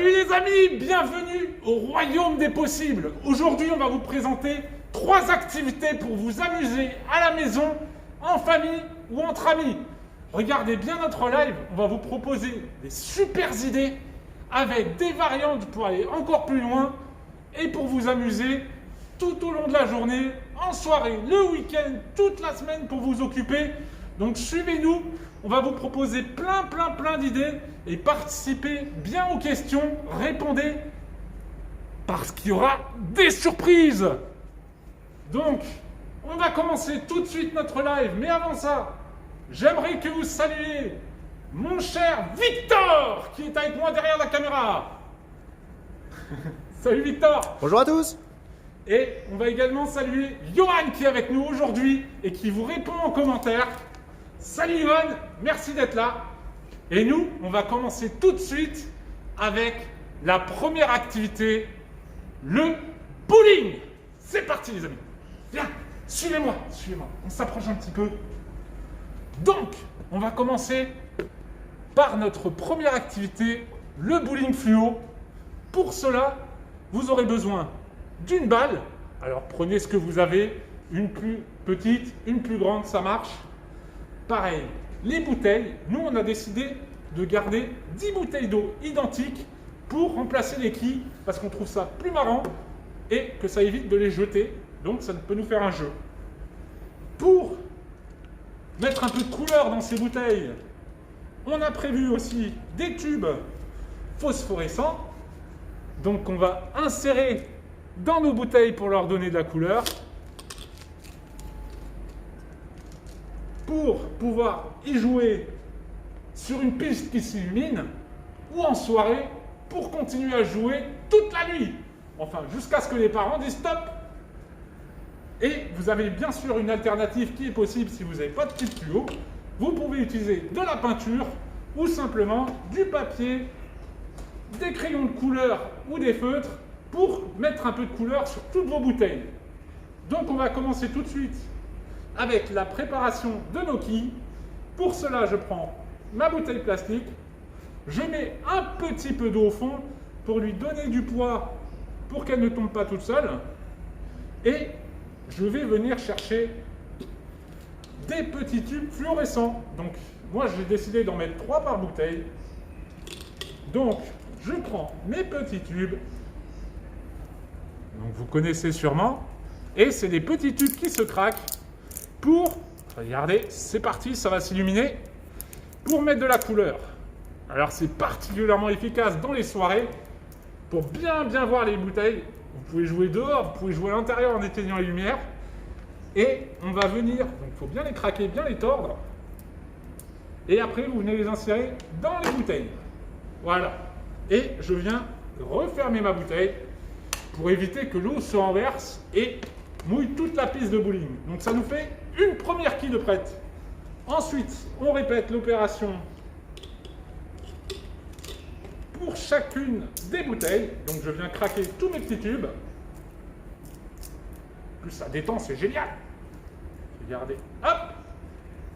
Salut les amis, bienvenue au royaume des possibles. Aujourd'hui, on va vous présenter 3 activités pour vous amuser à la maison, en famille ou entre amis. Regardez bien notre live, on va vous proposer des super idées avec des variantes pour aller encore plus loin et pour vous amuser tout au long de la journée, en soirée, le week-end, toute la semaine pour vous occuper. Donc suivez-nous, on va vous proposer plein d'idées et participez bien aux questions, répondez parce qu'il y aura des surprises. Donc, on va commencer tout de suite notre live, mais avant ça, j'aimerais que vous saluiez mon cher Victor qui est avec moi derrière la caméra. Salut Victor. Bonjour à tous. Et on va également saluer Johan qui est avec nous aujourd'hui et qui vous répond en commentaire. Salut Johan, merci d'être là. Et nous, on va commencer tout de suite avec la première activité, le bowling. C'est parti les amis. Viens, suivez-moi, on s'approche un petit peu. Donc, on va commencer par notre première activité, le bowling fluo. Pour cela, vous aurez besoin d'une balle. Alors prenez ce que vous avez, une plus petite, une plus grande, ça marche. Pareil, les bouteilles, nous on a décidé de garder 10 bouteilles d'eau identiques pour remplacer les quilles parce qu'on trouve ça plus marrant et que ça évite de les jeter, donc ça peut nous faire un jeu. Pour mettre un peu de couleur dans ces bouteilles, on a prévu aussi des tubes phosphorescents, donc on va insérer dans nos bouteilles pour leur donner de la couleur. Pour pouvoir y jouer sur une piste qui s'illumine ou en soirée pour continuer à jouer toute la nuit. Enfin, jusqu'à ce que les parents disent stop. Et vous avez bien sûr une alternative qui est possible si vous n'avez pas de tube fluo. Vous pouvez utiliser de la peinture ou simplement du papier, des crayons de couleur ou des feutres pour mettre un peu de couleur sur toutes vos bouteilles. Donc on va commencer tout de suite avec la préparation de nos quilles. Pour cela, je prends ma bouteille plastique, je mets un petit peu d'eau au fond pour lui donner du poids pour qu'elle ne tombe pas toute seule. Et je vais venir chercher des petits tubes fluorescents. Donc moi, j'ai décidé d'en mettre 3 par bouteille. Donc, je prends mes petits tubes. Donc vous connaissez sûrement. Et c'est des petits tubes qui se craquent. Pour, regardez, c'est parti, ça va s'illuminer, pour mettre de la couleur. Alors c'est particulièrement efficace dans les soirées, pour bien voir les bouteilles. Vous pouvez jouer dehors, vous pouvez jouer à l'intérieur en éteignant les lumières. Et on va venir, donc il faut bien les craquer, bien les tordre. Et après vous venez les insérer dans les bouteilles. Voilà. Et je viens refermer ma bouteille pour éviter que l'eau se renverse et mouille toute la piste de bowling. Donc ça nous fait une première quille de prête. Ensuite, on répète l'opération pour chacune des bouteilles. Donc je viens craquer tous mes petits tubes. Plus ça détend, c'est génial. Regardez, hop.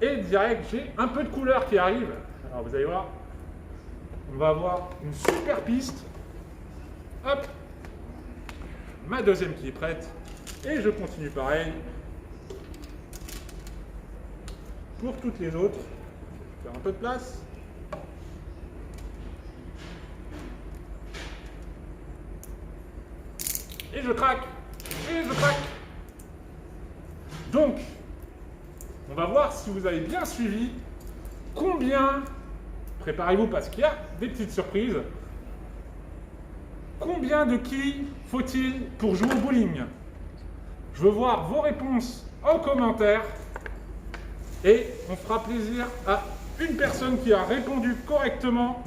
Et direct, j'ai un peu de couleur qui arrive. Alors vous allez voir, on va avoir une super piste. Hop. Ma deuxième qui est prête. Et je continue pareil pour toutes les autres. Je vais faire un peu de place. Et je craque. Donc, on va voir si vous avez bien suivi combien, préparez-vous parce qu'il y a des petites surprises, combien de quilles faut-il pour jouer au bowling? Je veux voir vos réponses en commentaire et on fera plaisir à une personne qui a répondu correctement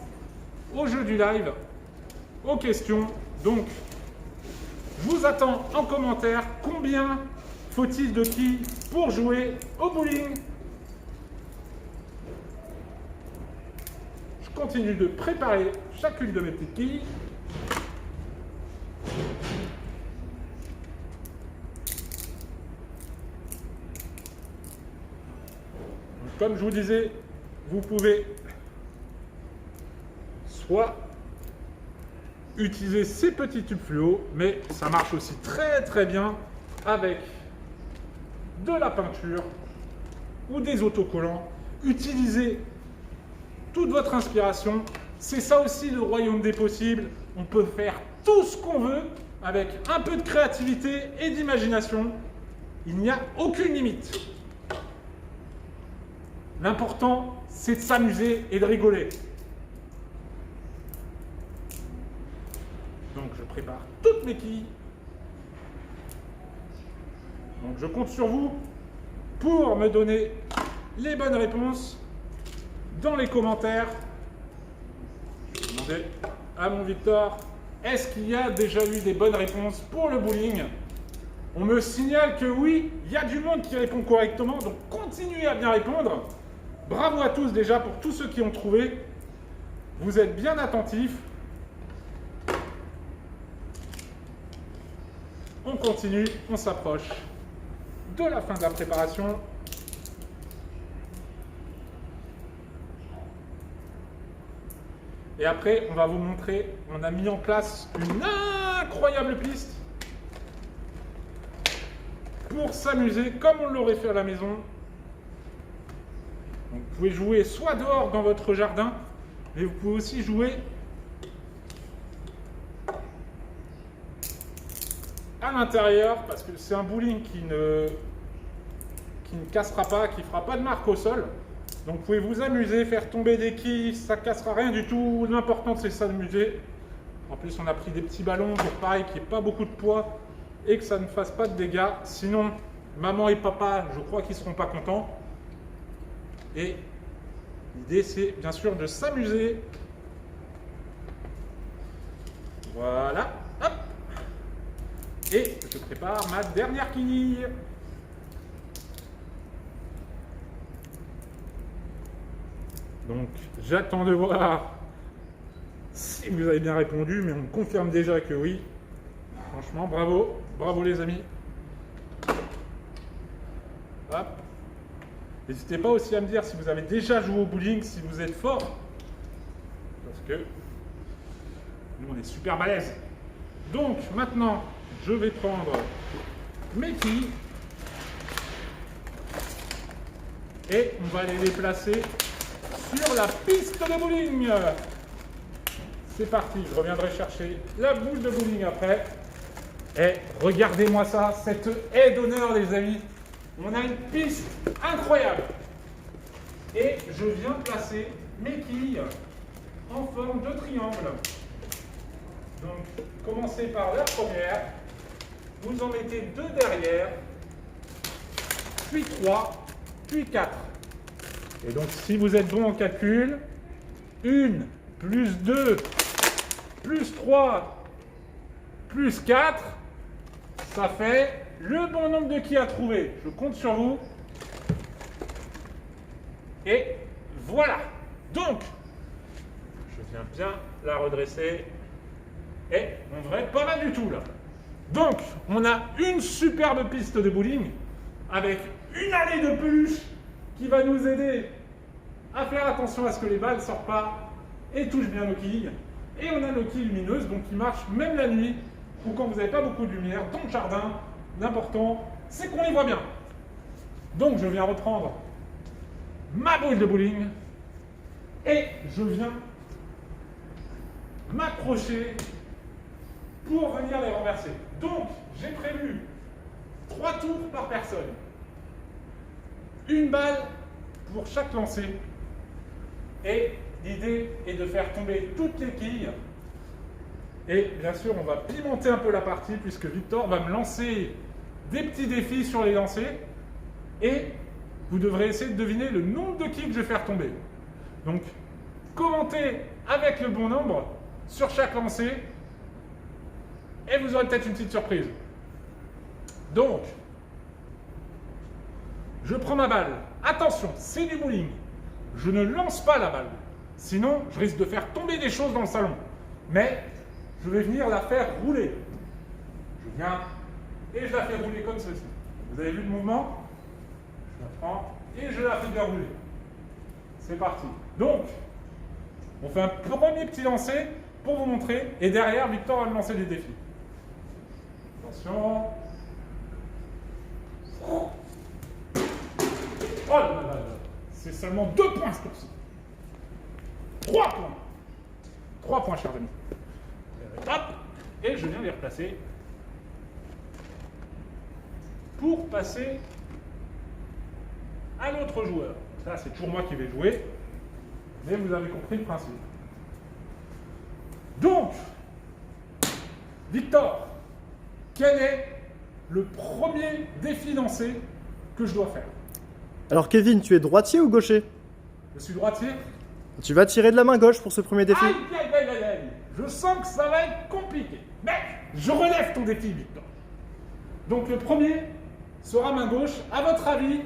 au jeu du live, aux questions. Donc, je vous attends en commentaire combien faut-il de quilles pour jouer au bowling. Je continue de préparer chacune de mes petites quilles. Comme je vous disais, vous pouvez soit utiliser ces petits tubes fluo, mais ça marche aussi très très bien avec de la peinture ou des autocollants. Utilisez toute votre inspiration. C'est ça aussi le royaume des possibles. On peut faire tout ce qu'on veut avec un peu de créativité et d'imagination. Il n'y a aucune limite. L'important, c'est de s'amuser et de rigoler. Donc, je prépare toutes mes quilles. Donc, je compte sur vous pour me donner les bonnes réponses dans les commentaires. Je vais demander à mon Victor, est-ce qu'il y a déjà eu des bonnes réponses pour le bowling? On me signale que oui, il y a du monde qui répond correctement, donc continuez à bien répondre. Bravo à tous déjà pour tous ceux qui ont trouvé. Vous êtes bien attentifs. On continue, on s'approche de la fin de la préparation. Et après, on va vous montrer, on a mis en place une incroyable piste pour s'amuser comme on l'aurait fait à la maison. Donc, vous pouvez jouer soit dehors dans votre jardin, mais vous pouvez aussi jouer à l'intérieur, parce que c'est un bowling qui ne cassera pas, qui ne fera pas de marque au sol. Donc vous pouvez vous amuser, faire tomber des quilles, ça ne cassera rien du tout. L'important c'est s'amuser. En plus on a pris des petits ballons pour pareil qu'il n'y ait pas beaucoup de poids et que ça ne fasse pas de dégâts. Sinon, maman et papa, je crois qu'ils ne seront pas contents. Et l'idée c'est bien sûr de s'amuser. Voilà, hop. Et je prépare ma dernière quille. Donc, j'attends de voir si vous avez bien répondu, mais on me confirme déjà que oui. Franchement, bravo. Bravo les amis. Hop. N'hésitez pas aussi à me dire si vous avez déjà joué au bowling, si vous êtes fort. Parce que nous, on est super balèze. Donc, maintenant, je vais prendre mes quilles. Et on va aller les placer sur la piste de bowling. C'est parti, je reviendrai chercher la boule de bowling après. Et regardez-moi ça, cette haie d'honneur les amis. On a une piste incroyable. Et je viens placer mes quilles en forme de triangle. Donc, commencez par la première. Vous en mettez 2 derrière, puis 3, puis 4. Et donc, si vous êtes bon en calcul, 1, plus 2, plus 3, plus 4, ça fait le bon nombre de quilles à trouver. Je compte sur vous. Et voilà. Donc, je viens bien la redresser. Et on devrait être pas mal du tout là. Donc, on a une superbe piste de bowling avec une allée de peluche qui va nous aider à faire attention à ce que les balles ne sortent pas et touchent bien nos quilles. Et on a nos quilles lumineuses, donc qui marchent même la nuit ou quand vous n'avez pas beaucoup de lumière dans le jardin. L'important, c'est qu'on les voit bien. Donc, je viens reprendre ma boule de bowling et je viens m'accrocher pour venir les renverser. Donc, j'ai prévu 3 tours par personne. Une balle pour chaque lancer. Et l'idée est de faire tomber toutes les quilles. Et bien sûr, on va pimenter un peu la partie puisque Victor va me lancer des petits défis sur les lancers. Et vous devrez essayer de deviner le nombre de quilles que je vais faire tomber. Donc, commentez avec le bon nombre sur chaque lancer. Et vous aurez peut-être une petite surprise. Donc, je prends ma balle. Attention, c'est du bowling. Je ne lance pas la balle. Sinon, je risque de faire tomber des choses dans le salon. Mais, je vais venir la faire rouler. Je viens et je la fais rouler comme ceci. Vous avez vu le mouvement? Je la prends et je la fais bien rouler. C'est parti. Donc, on fait un premier petit lancer. pour vous montrer. Et derrière, Victor va me lancer des défis. Attention. Oh là là là. C'est seulement 2 points ce coup-ci. 3 points. 3 points, chers amis. Hop. Et je viens les replacer pour passer à l'autre joueur. Ça, c'est toujours moi qui vais jouer, mais vous avez compris le principe. Donc, Victor, quel est le premier défi lancé que je dois faire? Alors Kevin, tu es droitier ou gaucher? Je suis droitier. Tu vas tirer de la main gauche pour ce premier défi. Aïe, aïe, aïe, aïe, aïe. Je sens que ça va être compliqué. Mais je relève ton défi, Victor. Donc le premier sera main gauche. À votre avis,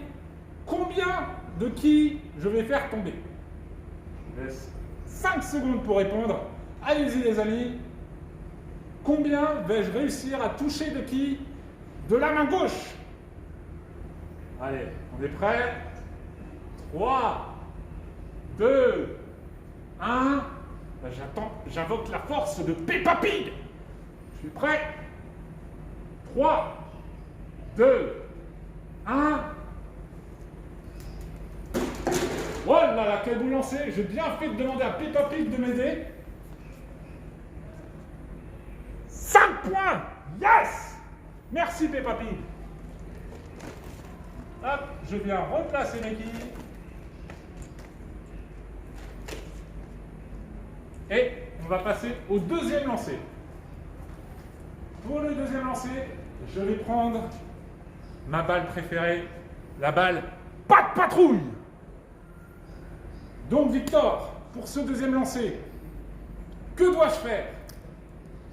combien de qui je vais faire tomber? Je vous laisse 5 secondes pour répondre. Allez-y les amis. Combien vais-je réussir à toucher de qui? De la main gauche. Allez, on est prêts? 3, 2, 1. J'invoque la force de Peppa Pig. Je suis prêt? 3, 2, 1. Oh là là, quel bout lancé. J'ai bien fait de demander à Peppa Pig de m'aider. 5 points. Yes. Merci Peppa Pig. Hop, je viens replacer mes quilles. Et on va passer au deuxième lancer. Pour le deuxième lancer, je vais prendre ma balle préférée, la balle pas de patrouille. Donc Victor, pour ce deuxième lancer, que dois-je faire?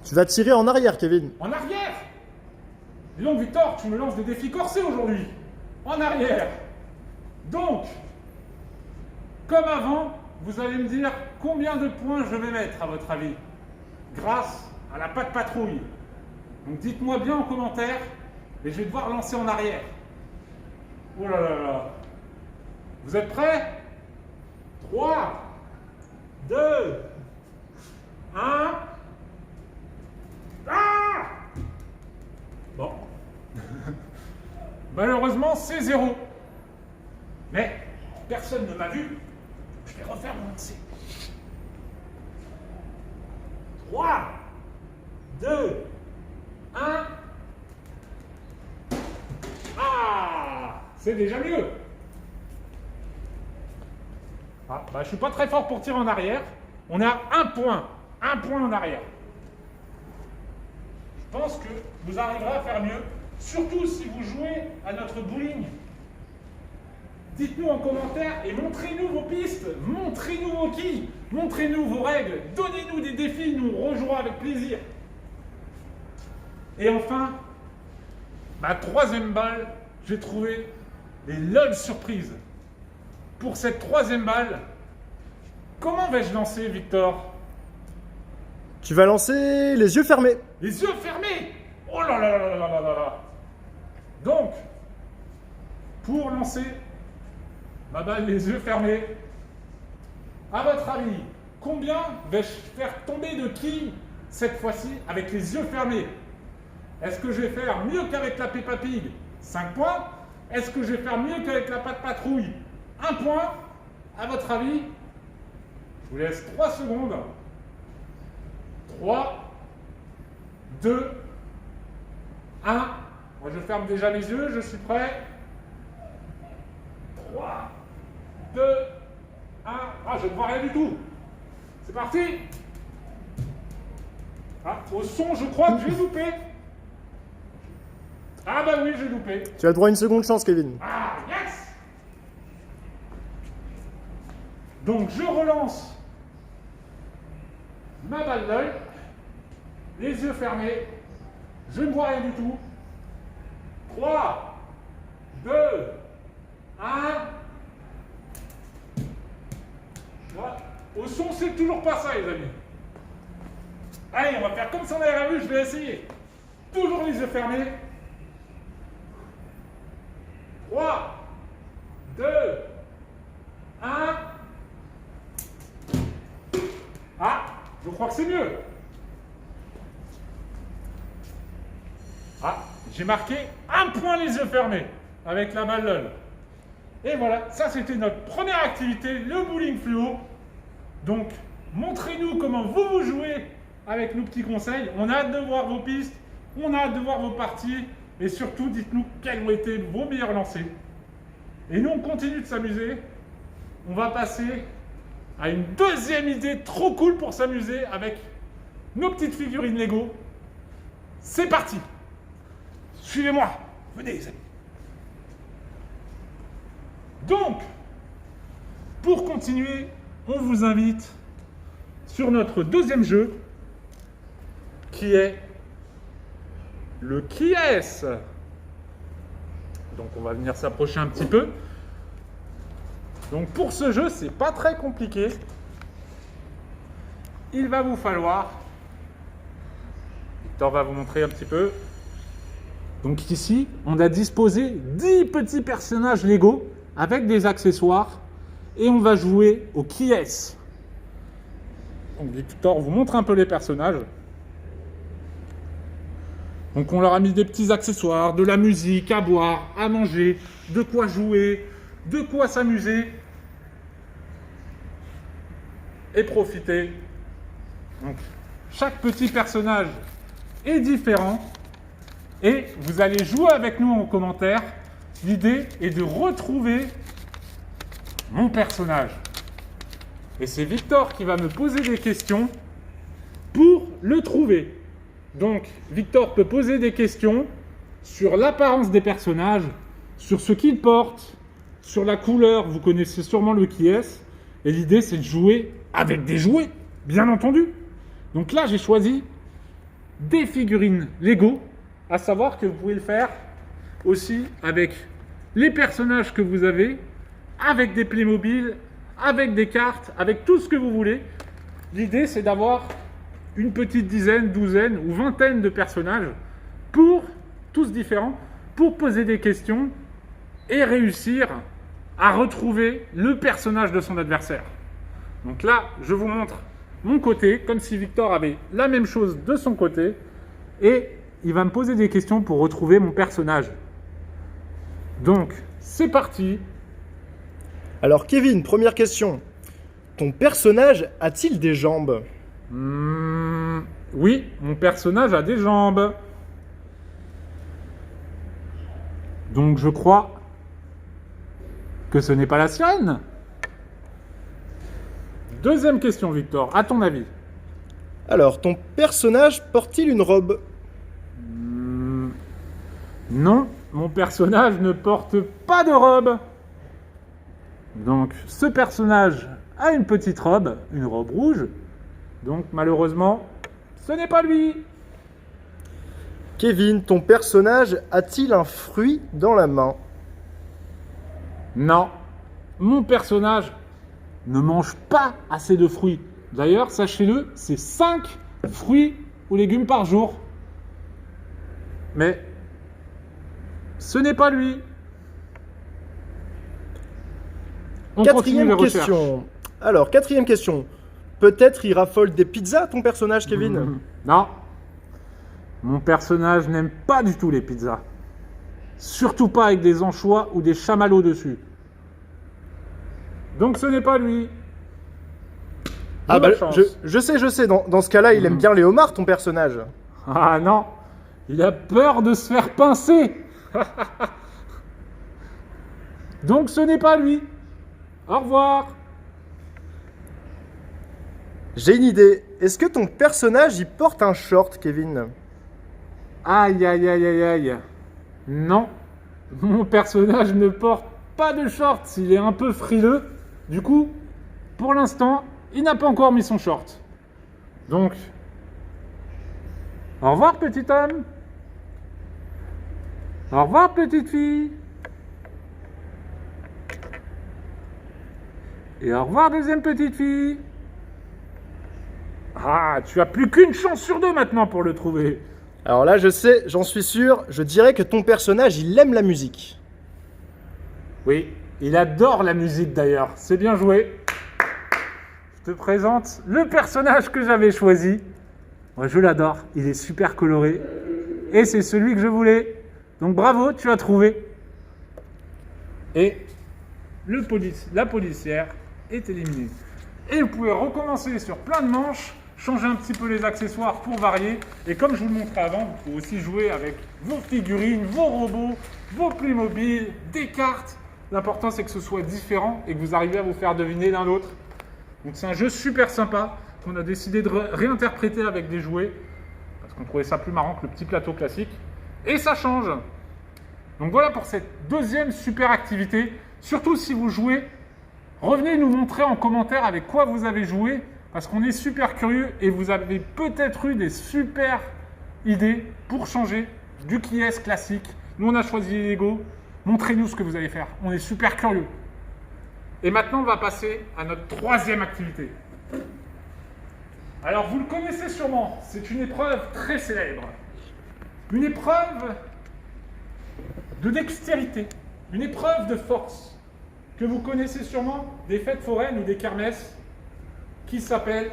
Tu vas tirer en arrière, Kevin. En arrière? Dis donc Victor, tu me lances des défis corsés aujourd'hui. En arrière. Donc, comme avant, vous allez me dire combien de points je vais mettre à votre avis, grâce à la patte patrouille. Donc dites-moi bien en commentaire, et je vais devoir lancer en arrière. Oh là là là. Vous êtes prêts? 3, 2, 1. Ah! Bon. Malheureusement, c'est 0. Mais personne ne m'a vu. Je vais refaire mon lancer. 3, 2, 1. Ah! C'est déjà mieux. Ah, bah, je suis pas très fort pour tirer en arrière. On est à 1 point. 1 point en arrière. Je pense que vous arriverez à faire mieux. Surtout si vous jouez à notre bowling. Dites-nous en commentaire et montrez-nous vos pistes, montrez-nous vos quilles, montrez-nous vos règles, donnez-nous des défis, nous rejouerons avec plaisir. Et enfin, ma troisième balle, j'ai trouvé les LOL surprises. Pour cette troisième balle, comment vais-je lancer, Victor? Tu vas lancer les yeux fermés. Les yeux fermés? Oh là là là là là là là. Donc, pour lancer ma balle les yeux fermés, à votre avis, combien vais-je faire tomber de qui cette fois-ci avec les yeux fermés? Est-ce que je vais faire mieux qu'avec la Peppa Pig? 5 points. Est-ce que je vais faire mieux qu'avec la patte patrouille? 1 point. À votre avis? Je vous laisse 3 secondes. 3, 2, 1. Moi, je ferme déjà les yeux, je suis prêt. 3, 2, 1. Ah, je ne vois rien du tout. C'est parti. Ah, au son, je crois que j'ai loupé. Ah bah oui, j'ai loupé. Tu as droit à une seconde chance, Kevin. Ah, yes. Donc, je relance ma balle d'œil. Les yeux fermés. Je ne vois rien du tout. 3, 2, 1. Voilà. Au son, c'est toujours pas ça, les amis. Allez, on va faire comme si on avait rien vu, je vais essayer. Toujours les yeux fermés. 3, 2, 1. Ah, je crois que c'est mieux. Ah, j'ai marqué un point les yeux fermés avec la balle LOL. Et voilà, ça c'était notre première activité, le bowling fluo. Donc, montrez-nous comment vous jouez avec nos petits conseils. On a hâte de voir vos pistes, on a hâte de voir vos parties. Et surtout, dites-nous quels ont été vos meilleurs lancers. Et nous, on continue de s'amuser. On va passer à une deuxième idée trop cool pour s'amuser avec nos petites figurines Lego. C'est parti! Suivez-moi! Venez les amis! Donc, pour continuer, on vous invite sur notre deuxième jeu qui est le qui est-ce. Donc on va venir s'approcher un petit peu. Donc pour ce jeu, c'est pas très compliqué. Il va vous falloir... Victor va vous montrer un petit peu. Donc ici, on a disposé 10 petits personnages Lego avec des accessoires et on va jouer au qui est-ce. Donc Victor vous montre un peu les personnages. Donc on leur a mis des petits accessoires, de la musique, à boire, à manger, de quoi jouer, de quoi s'amuser et profiter. Donc chaque petit personnage est différent et vous allez jouer avec nous en commentaire. L'idée est de retrouver mon personnage. Et c'est Victor qui va me poser des questions pour le trouver. Donc, Victor peut poser des questions sur l'apparence des personnages, sur ce qu'ils portent, sur la couleur. Vous connaissez sûrement le qui est-ce. Et l'idée, c'est de jouer avec des jouets, bien entendu. Donc là, j'ai choisi des figurines Lego, à savoir que vous pouvez le faire aussi avec les personnages que vous avez, avec des Playmobil, avec des cartes, avec tout ce que vous voulez. L'idée, c'est d'avoir une petite dizaine, douzaine ou vingtaine de personnages, tous différents, pour poser des questions et réussir à retrouver le personnage de son adversaire. Donc là, je vous montre mon côté, comme si Victor avait la même chose de son côté, et il va me poser des questions pour retrouver mon personnage. Donc, c'est parti. Alors Kevin, première question. Ton personnage a-t-il des jambes ? Oui, mon personnage a des jambes. Donc je crois que ce n'est pas la sienne. Deuxième question, Victor, à ton avis? Alors, ton personnage porte-t-il une robe ? Non, mon personnage ne porte pas de robe. Donc ce personnage a une petite robe, une robe rouge. Donc malheureusement, ce n'est pas lui. Kevin, ton personnage a-t-il un fruit dans la main ? Non, mon personnage ne mange pas assez de fruits. D'ailleurs, sachez-le, c'est 5 fruits ou légumes par jour. Mais ce n'est pas lui. On continue les recherches. Question. Alors, quatrième question. Peut-être il raffole des pizzas, ton personnage, Kevin ? Non. Mon personnage n'aime pas du tout les pizzas. Surtout pas avec des anchois ou des chamallows dessus. Donc ce n'est pas lui. Ah bah, chance. je sais. Dans ce cas-là, il aime bien les homards, ton personnage. Ah non. Il a peur de se faire pincer. Donc ce n'est pas lui. Au revoir. J'ai une idée. Est-ce que ton personnage, il porte un short, Kevin ? Aïe, aïe, aïe, aïe, aïe. Non. Mon personnage ne porte pas de short. Il est un peu frileux. Du coup, pour l'instant, il n'a pas encore mis son short. Donc, au revoir, petit homme. Au revoir, petite fille. Et au revoir, deuxième petite fille. Ah, tu as plus qu'une chance sur 2 maintenant pour le trouver. Alors là, je sais, j'en suis sûr, je dirais que ton personnage, il aime la musique. Oui, il adore la musique d'ailleurs. C'est bien joué. je te présente le personnage que j'avais choisi. Moi, je l'adore, il est super coloré. Et c'est celui que je voulais. Donc bravo, tu as trouvé. Et la policière est éliminée. Et vous pouvez recommencer sur plein de manches, changer un petit peu les accessoires pour varier. Et comme je vous le montrais avant, vous pouvez aussi jouer avec vos figurines, vos robots, vos Playmobil, des cartes. L'important, c'est que ce soit différent et que vous arriviez à vous faire deviner l'un l'autre. Donc c'est un jeu super sympa qu'on a décidé de réinterpréter avec des jouets parce qu'on trouvait ça plus marrant que le petit plateau classique. Et ça change. Donc voilà pour cette deuxième super activité. Surtout si vous jouez, revenez nous montrer en commentaire avec quoi vous avez joué parce qu'on est super curieux et vous avez peut-être eu des super idées pour changer du qui est classique. Nous on a choisi les Lego. Montrez-nous ce que vous allez faire. On est super curieux. Et maintenant, on va passer à notre troisième activité. Alors, vous le connaissez sûrement. C'est une épreuve très célèbre. Une épreuve de dextérité. Une épreuve de force. Que vous connaissez sûrement des fêtes foraines ou des kermesses. Qui s'appelle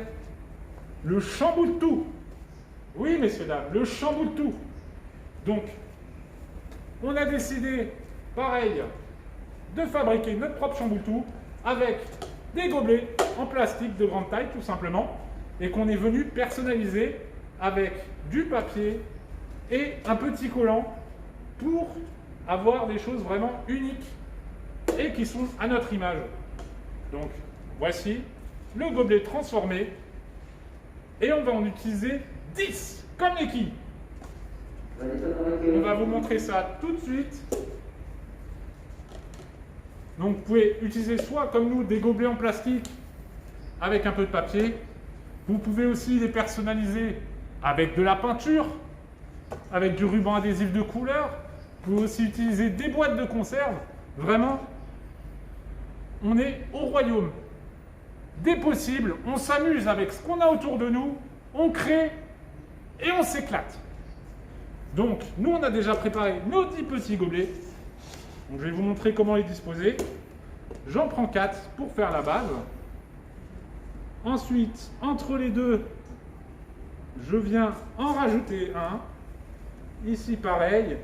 le chamboule-tout. Oui, messieurs, dames, le chamboule-tout. Donc, on a décidé, pareil, de fabriquer notre propre chamboule-tout avec des gobelets en plastique de grande taille, tout simplement, et qu'on est venu personnaliser avec du papier et un petit collant pour avoir des choses vraiment uniques et qui sont à notre image. Donc, voici le gobelet transformé et on va en utiliser 10, comme les quilles. On va vous montrer ça tout de suite. Donc vous pouvez utiliser soit comme nous des gobelets en plastique avec un peu de papier. Vous pouvez aussi les personnaliser avec de la peinture, avec du ruban adhésif de couleur. Vous pouvez aussi utiliser des boîtes de conserve. Vraiment, on est au royaume des possibles. On s'amuse avec ce qu'on a autour de nous, on crée et on s'éclate. Donc, nous, on a déjà préparé nos 10 petits gobelets. Donc, je vais vous montrer comment les disposer. J'en prends 4 pour faire la base. Ensuite, entre les deux, je viens en rajouter un. Ici, pareil.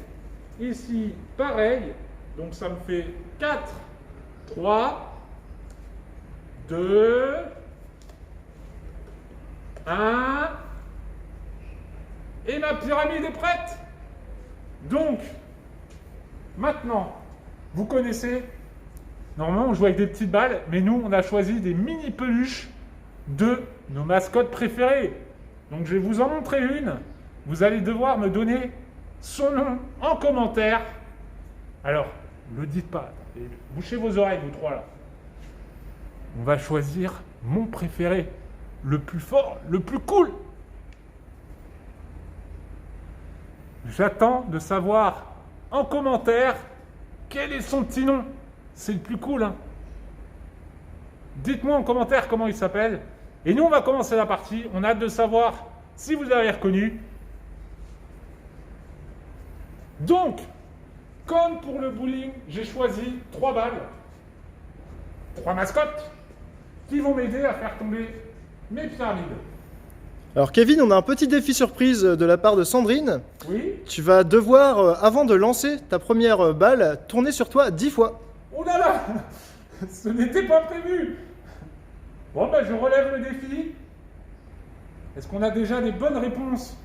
Ici, pareil. Donc, ça me fait 4, 3, 2, 1... Et ma pyramide est prête. Donc, maintenant, vous connaissez, normalement on joue avec des petites balles, mais nous on a choisi des mini peluches de nos mascottes préférées. Donc je vais vous en montrer une. Vous allez devoir me donner son nom en commentaire. Alors, ne le dites pas. Bouchez vos oreilles, vous trois là. On va choisir mon préféré, le plus fort, le plus cool. J'attends de savoir en commentaire quel est son petit nom. C'est le plus cool, hein. Dites-moi en commentaire comment il s'appelle. Et nous, on va commencer la partie. On a hâte de savoir si vous avez reconnu. Donc, comme pour le bowling, j'ai choisi 3 balles, 3 mascottes qui vont m'aider à faire tomber mes pyramides. Alors Kevin, on a un petit défi surprise de la part de Sandrine. Oui. Tu vas devoir, avant de lancer ta première balle, tourner sur toi 10 fois. Oh là là, ce n'était pas prévu. Bon, ben je relève le défi. Est-ce qu'on a déjà des bonnes réponses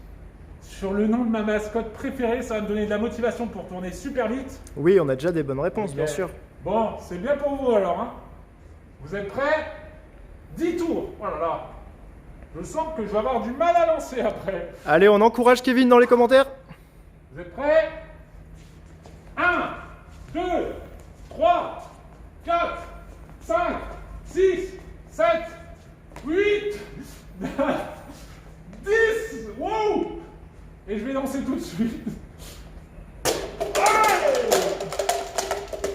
sur le nom de ma mascotte préférée? Ça va me donner de la motivation pour tourner super vite. Oui, on a déjà des bonnes réponses, bien sûr. Bon, c'est bien pour vous alors, hein. Vous êtes prêts? 10 tours. Oh là là. Je sens que je vais avoir du mal à lancer après. Allez, on encourage Kevin dans les commentaires. Vous êtes prêts? 1, 2, 3, 4, 5, 6, 7, 8, 9, 10. Wow! Et je vais lancer tout de suite. Ouais!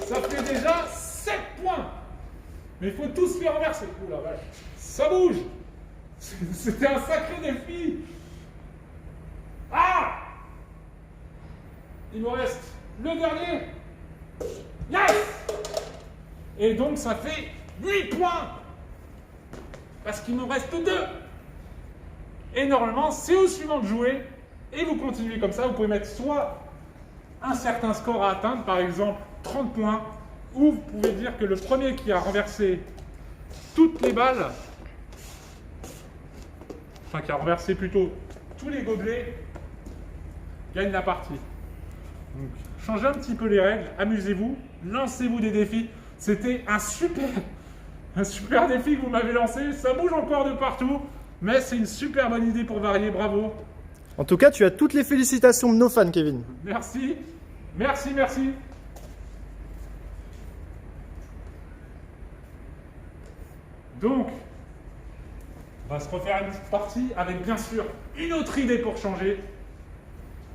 Ça fait déjà 7 points. Mais il faut tous les renverser. Ouh la vache. Ça bouge. C'était un sacré défi. Ah! Il me reste le dernier. Yes! Et donc ça fait 8 points. parce qu'il nous reste 2. Et normalement, c'est au suivant de jouer. Et vous continuez comme ça. Vous pouvez mettre soit un certain score à atteindre, par exemple 30 points, ou vous pouvez dire que le premier qui a renversé toutes les balles, enfin qui a renversé plutôt tous les gobelets, gagne la partie. Donc, changez un petit peu les règles, amusez-vous, lancez-vous des défis. C'était un super défi que vous m'avez lancé. Ça bouge encore de partout, mais c'est une super bonne idée pour varier. Bravo. En tout cas, tu as toutes les félicitations de nos fans, Kevin. Merci, merci, merci. Donc, on va se refaire une petite partie avec bien sûr une autre idée pour changer.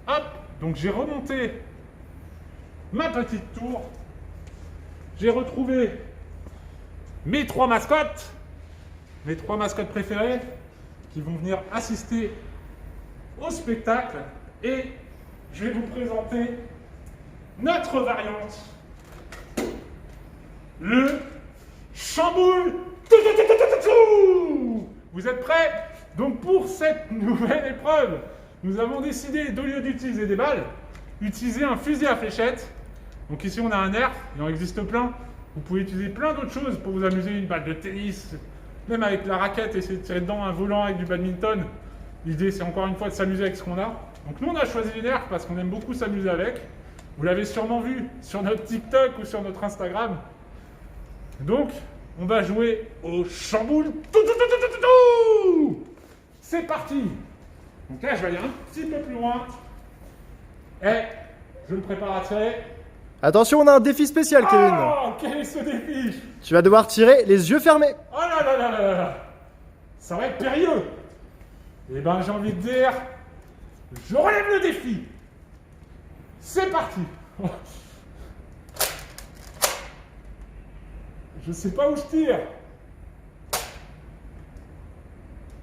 Hop, donc j'ai remonté ma petite tour. J'ai retrouvé mes 3 mascottes, préférées, qui vont venir assister au spectacle. Et je vais vous présenter notre variante, le chamboule. Vous êtes prêts? Donc pour cette nouvelle épreuve, nous avons décidé, d'au lieu d'utiliser des balles, utiliser un fusil à fléchettes. Donc ici on a un nerf, il en existe plein. Vous pouvez utiliser plein d'autres choses pour vous amuser, une balle de tennis, même avec la raquette, essayer de tirer dedans un volant avec du badminton. L'idée c'est encore une fois de s'amuser avec ce qu'on a. Donc nous on a choisi les nerfs parce qu'on aime beaucoup s'amuser avec. Vous l'avez sûrement vu sur notre TikTok ou sur notre Instagram. Donc on va jouer au chamboule. C'est parti. Donc là je vais aller un petit peu plus loin. Et je me prépare à tirer. Attention, on a un défi spécial, Kevin. Oh, quel est ce défi? Tu vas devoir tirer les yeux fermés. Oh là là là là là. Ça va être périlleux. Eh ben j'ai envie de dire, je relève le défi. C'est parti. Je sais pas où je tire.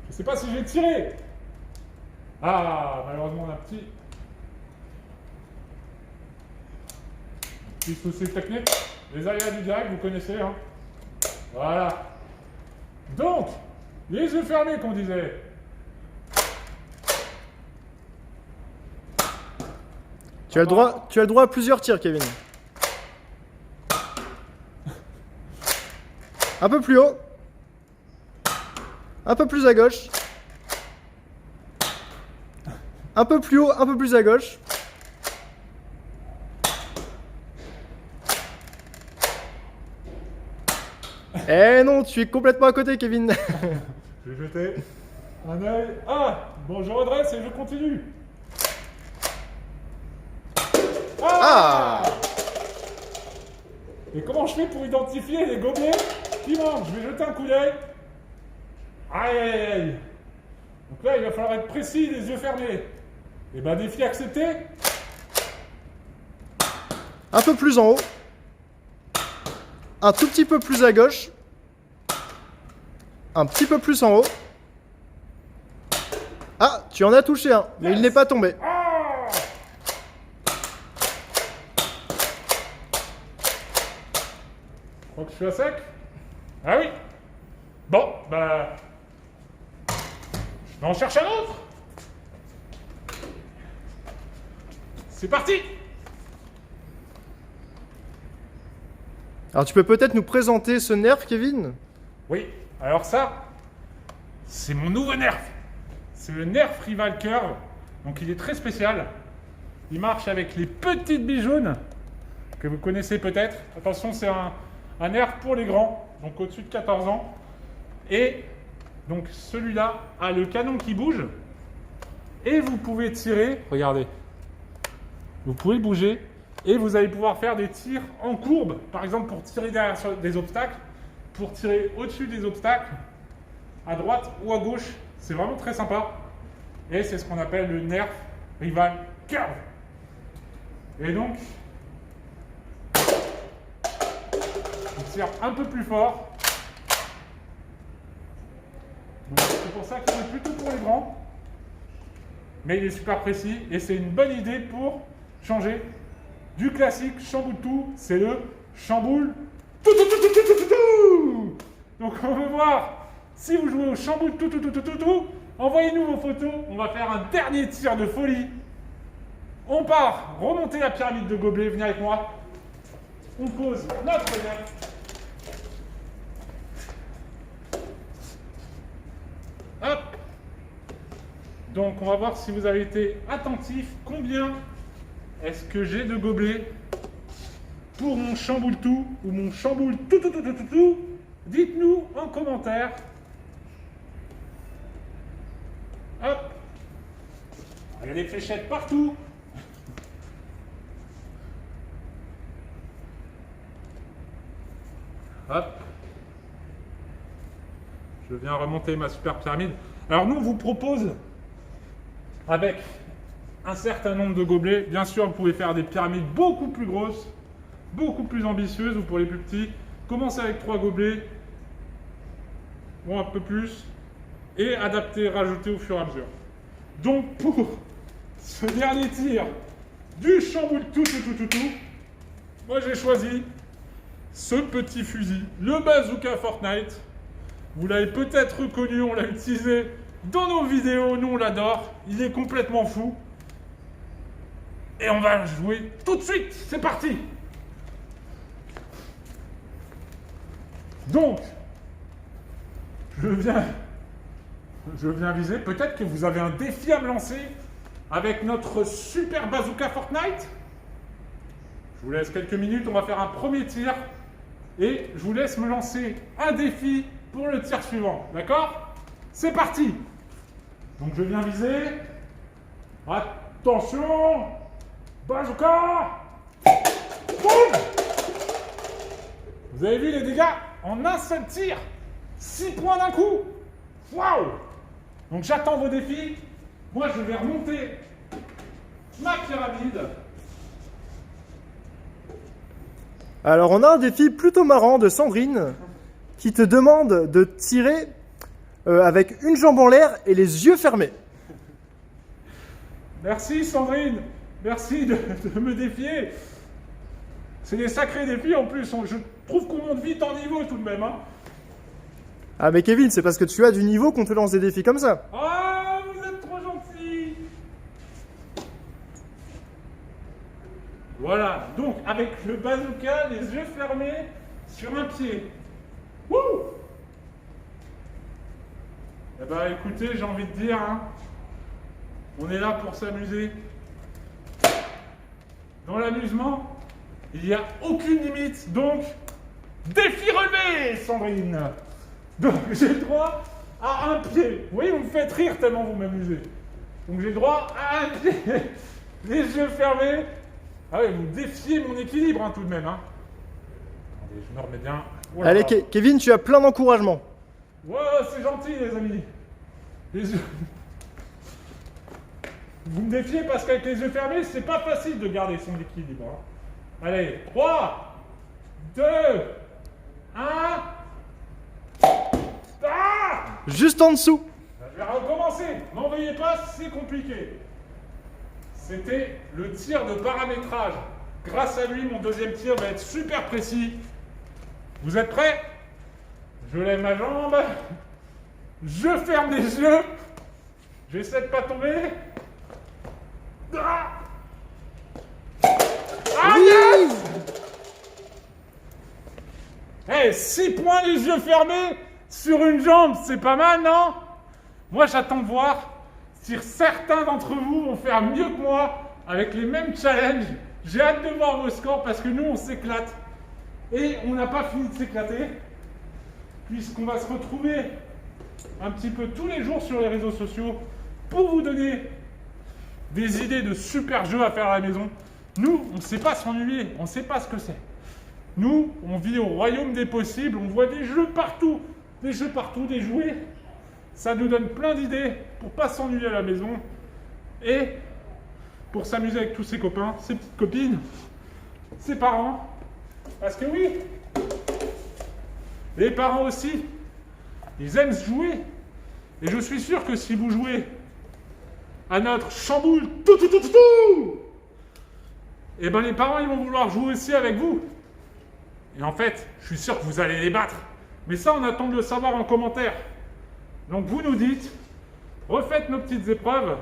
Je sais pas si je vais tirer. Ah, malheureusement on a un petit souci technique. Les aléas du direct, vous connaissez, hein. Voilà. Donc, les yeux fermés qu'on disait. Tu as le droit à plusieurs tirs, Kevin. Un peu plus haut. Un peu plus à gauche. Un peu plus haut, un peu plus à gauche. Eh non, tu es complètement à côté, Kevin. Je vais jeter un œil. Ah, bon, je redresse et je continue. Ah! Et comment je fais pour identifier les gobelets qui manquent? Je vais jeter un coup d'œil. Aïe, aïe, aïe. Donc là, il va falloir être précis, les yeux fermés. Et ben, défi accepté. Un peu plus en haut. Un tout petit peu plus à gauche. Un petit peu plus en haut. Ah, tu en as touché un, mais il n'est pas tombé. Ah! Je crois que je suis à sec. Ah oui. Bon, bah... on cherche un autre. C'est parti. Alors tu peux peut-être nous présenter ce nerf, Kevin? Oui, alors ça, c'est mon nouveau nerf. C'est le nerf Rival Curve. Donc il est très spécial. Il marche avec les petites billes jaunes que vous connaissez peut-être. Attention, c'est un nerf pour les grands, donc au-dessus de 14 ans. Et donc celui-là a le canon qui bouge. Et vous pouvez tirer, regardez. Vous pouvez le bouger. Et vous allez pouvoir faire des tirs en courbe, par exemple pour tirer derrière sur des obstacles, pour tirer au-dessus des obstacles, à droite ou à gauche. C'est vraiment très sympa. Et c'est ce qu'on appelle le nerf Rival Curve. Et donc, on tire un peu plus fort. Donc, c'est pour ça qu'il est plutôt pour les grands. Mais il est super précis et c'est une bonne idée pour changer du classique chamboule tout, c'est le chamboule tout. Donc on veut voir Si vous jouez au chamboule tout, envoyez-nous vos photos. On va faire un dernier tir de folie. On part remonter la pyramide de gobelets. Venez avec moi. On pose notre verre. Hop. Donc, on va voir si vous avez été attentif. Combien est-ce que j'ai de gobelets pour mon chamboule tout ou mon chamboule tout. Dites-nous en commentaire. Hop. Il y a des fléchettes partout. Hop. Je viens remonter ma super pyramide. Alors nous, on vous propose, avec un certain nombre de gobelets, bien sûr, vous pouvez faire des pyramides beaucoup plus grosses, beaucoup plus ambitieuses, ou pour les plus petits. Commencez avec 3 gobelets, ou un peu plus, et adapter, rajouter au fur et à mesure. Donc pour ce dernier tir du chamboule tout, moi j'ai choisi ce petit fusil, le bazooka Fortnite. Vous l'avez peut-être reconnu, on l'a utilisé dans nos vidéos, nous on l'adore, il est complètement fou. Et on va jouer tout de suite, c'est parti. Donc, je viens viser, peut-être que vous avez un défi à me lancer avec notre super bazooka Fortnite. Je vous laisse quelques minutes, on va faire un premier tir et je vous laisse me lancer un défi pour le tir suivant, d'accord? C'est parti. Donc je viens viser. Attention, bazooka. Boum. Vous avez vu les dégâts en un seul tir, 6 points d'un coup. Waouh. Donc j'attends vos défis. Moi je vais remonter ma pyramide. Alors on a un défi plutôt marrant de Sandrine qui te demande de tirer avec une jambe en l'air et les yeux fermés. Merci Sandrine, merci de me défier. C'est des sacrés défis en plus, je trouve qu'on monte vite en niveau tout de même. Hein. Ah mais Kevin, c'est parce que tu as du niveau qu'on te lance des défis comme ça. Ah, vous êtes trop gentil. Voilà, donc avec le bazooka, les yeux fermés sur un pied. Wouh! Eh ben écoutez, j'ai envie de dire, hein, on est là pour s'amuser. Dans l'amusement, il n'y a aucune limite, donc défi relevé, Sandrine. Donc j'ai le droit à un pied. Vous voyez, vous me faites rire tellement vous m'amusez. Donc j'ai le droit à un pied, les yeux fermés. Ah oui, vous défiez mon équilibre hein, tout de même. Hein. Attendez, je me remets bien. Voilà. Allez Kevin, tu as plein d'encouragement. Ouais, c'est gentil les amis. Les yeux... Vous me défiez parce qu'avec les yeux fermés, c'est pas facile de garder son équilibre. Hein. Allez, 3, 2, 1. Ah! Juste en dessous. Je vais recommencer. N'en veuillez pas, c'est compliqué. C'était le tir de paramétrage. Grâce à lui, mon deuxième tir va être super précis. Vous êtes prêts? Je lève ma jambe. Je ferme les yeux. J'essaie de pas tomber. Ah! Ah, Oui. Hey, 6 points les yeux fermés sur une jambe, c'est pas mal, non? Moi, j'attends de voir si certains d'entre vous vont faire mieux que moi avec les mêmes challenges. J'ai hâte de voir vos scores parce que nous, on s'éclate. Et on n'a pas fini de s'éclater puisqu'on va se retrouver un petit peu tous les jours sur les réseaux sociaux pour vous donner des idées de super jeux à faire à la maison. Nous, on ne sait pas s'ennuyer, on ne sait pas ce que c'est. Nous, on vit au royaume des possibles, on voit des jeux partout, des jouets. Ça nous donne plein d'idées pour ne pas s'ennuyer à la maison et pour s'amuser avec tous ses copains, ses petites copines, ses parents. Parce que oui, les parents aussi, ils aiment jouer. Et je suis sûr que si vous jouez à notre chamboule tout, et ben les parents ils vont vouloir jouer aussi avec vous. Et en fait, je suis sûr que vous allez les battre. Mais ça, on attend de le savoir en commentaire. Donc vous nous dites, refaites nos petites épreuves.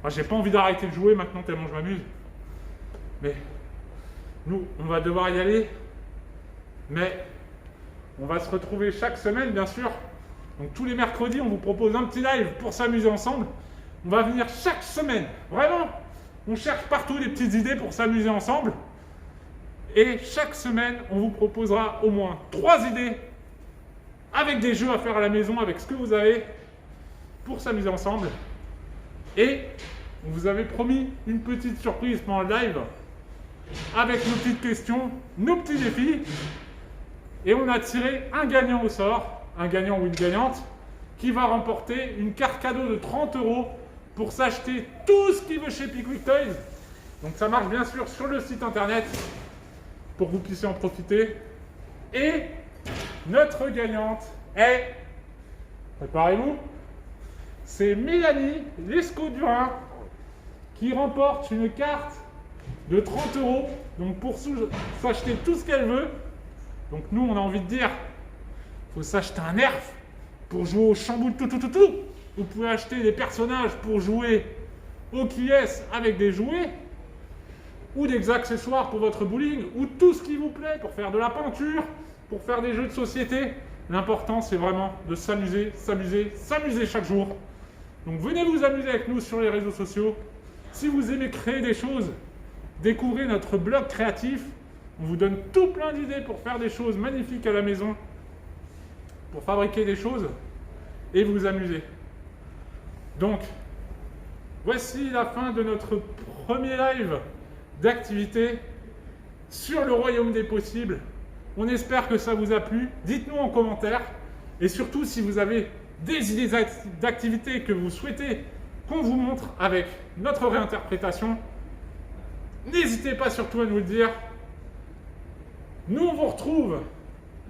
Moi, j'ai pas envie d'arrêter de jouer maintenant tellement je m'amuse. Mais nous, on va devoir y aller. Mais on va se retrouver chaque semaine, bien sûr. Donc tous les mercredis, on vous propose un petit live pour s'amuser ensemble. On va venir chaque semaine. Vraiment, on cherche partout des petites idées pour s'amuser ensemble. Et chaque semaine, on vous proposera au moins 3 idées avec des jeux à faire à la maison, avec ce que vous avez pour s'amuser ensemble. Et on vous avait promis une petite surprise pendant le live avec nos petites questions, nos petits défis. Et on a tiré un gagnant au sort, un gagnant ou une gagnante, qui va remporter une carte cadeau de 30 € pour s'acheter tout ce qu'il veut chez Pickwick Toys. Donc ça marche bien sûr sur le site internet pour que vous puissiez en profiter. Et notre gagnante est, préparez-vous, c'est Mélanie Lescaut-Durin qui remporte une carte de 30 €, donc pour s'acheter tout ce qu'elle veut. Donc nous, on a envie de dire, il faut s'acheter un nerf pour jouer au chamboule tout. Vous pouvez acheter des personnages pour jouer au qui-est avec des jouets, ou des accessoires pour votre bowling, ou tout ce qui vous plaît pour faire de la peinture, pour faire des jeux de société. L'important, c'est vraiment de s'amuser chaque jour. Donc venez vous amuser avec nous sur les réseaux sociaux. Si vous aimez créer des choses, découvrez notre blog créatif. On vous donne tout plein d'idées pour faire des choses magnifiques à la maison, pour fabriquer des choses et vous amuser. Donc, voici la fin de notre premier live d'activité sur le royaume des possibles. On espère que ça vous a plu. Dites-nous en commentaire. Et surtout, si vous avez des idées d'activités que vous souhaitez qu'on vous montre avec notre réinterprétation, n'hésitez pas surtout à nous le dire. Nous, on vous retrouve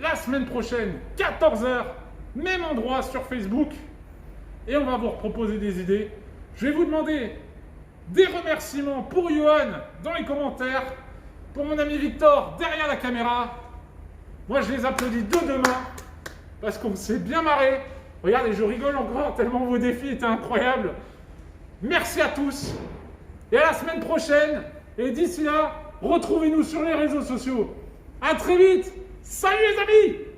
la semaine prochaine, 14 h, même endroit sur Facebook. Et on va vous proposer des idées. Je vais vous demander des remerciements pour Johan dans les commentaires, pour mon ami Victor derrière la caméra. Moi, je les applaudis de deux mains parce qu'on s'est bien marré. Regardez, je rigole encore tellement vos défis étaient incroyables. Merci à tous et à la semaine prochaine. Et d'ici là, retrouvez-nous sur les réseaux sociaux. À très vite. Salut les amis!